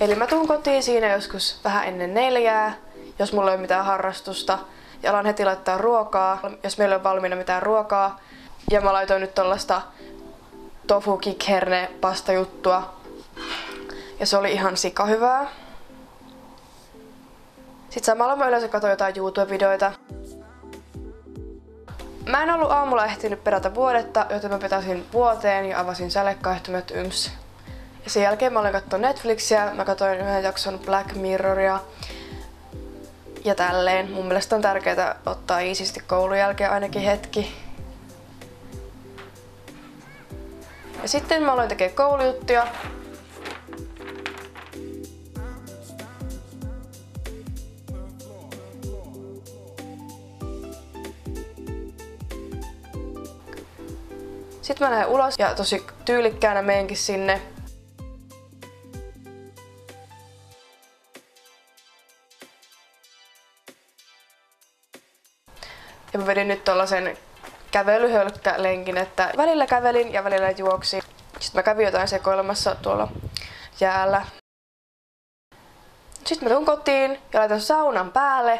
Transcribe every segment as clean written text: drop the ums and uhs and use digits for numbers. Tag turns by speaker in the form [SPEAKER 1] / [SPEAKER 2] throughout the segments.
[SPEAKER 1] Eli mä tuun kotiin siinä joskus vähän ennen 4, jos mulla ei ole mitään harrastusta. Ja alan heti laittaa ruokaa, jos meillä on valmiina mitään ruokaa. Ja mä laitoin nyt tollaista tofu kikherne pastajuttua. Ja se oli ihan sikahyvää. Sitten samalla mä yleensä katsoin jotain YouTube-videoita. Mä en ollut aamulla ehtinyt perätä vuodetta, joten mä petäsin vuoteen ja avasin sälekkaihtumet yms. Ja sen jälkeen mä olin katsoa Netflixiä, mä katsoin yhden jakson Black Mirroria. Ja tälleen. Mun mielestä on tärkeää ottaa iisisti koulun jälkeen ainakin hetki. Ja sitten mä aloin tekemään koulujuttuja. Sitten mä lähden ulos ja tosi tyylikkäänä meenkin sinne. Ja mä vedin nyt tollasen kävelyhölkkälenkin, että välillä kävelin ja välillä juoksin. Sitten mä kävin jotain sekoilemassa tuolla jäällä. Sitten mä tuun kotiin ja laitan saunan päälle.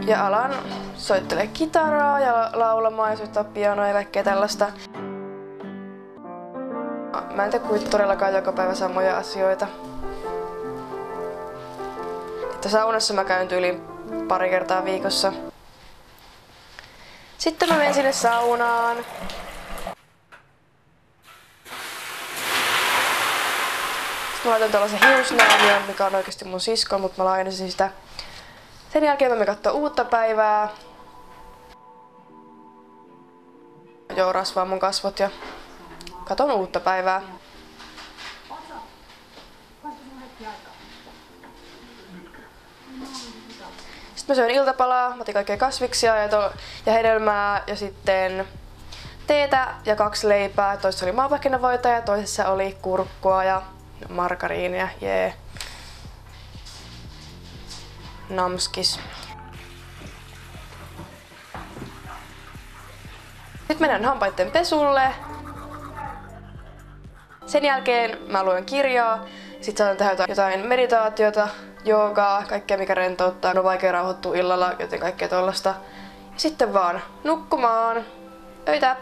[SPEAKER 1] Ja alan soittelee kitaraa ja laulamaan ja soittaa pianoa ja kaikkea tällaista. Mä en tee todellakaan joka päivä samoja asioita. Että saunassa mä käyn tyyliin pari kertaa viikossa. Sitten mä menen sinne saunaan. Sitten mä laitan tuollaisen hiusnaamion, mikä on oikeasti mun sisko, mutta mä lainasin sitä. Sen jälkeen mä menen kattoo uutta päivää. Joo, rasvaa mun kasvot ja katon uutta päivää. Sitten mä syön iltapalaa, mä otin kaikkea kasviksia ja hedelmää ja sitten teetä ja 2 leipää. Toisessa oli maapähkinävoita ja toisessa oli kurkkua ja margariinia. Jee. Namskis. Nyt mennään hampaiden pesulle. Sen jälkeen mä luen kirjaa. Sitten saatan tehdä jotain meditaatiota, joogaa, kaikkea mikä rentouttaa. On vaikea rauhoittua illalla, joten kaikkea tollasta. Ja sitten vaan nukkumaan. Öitä!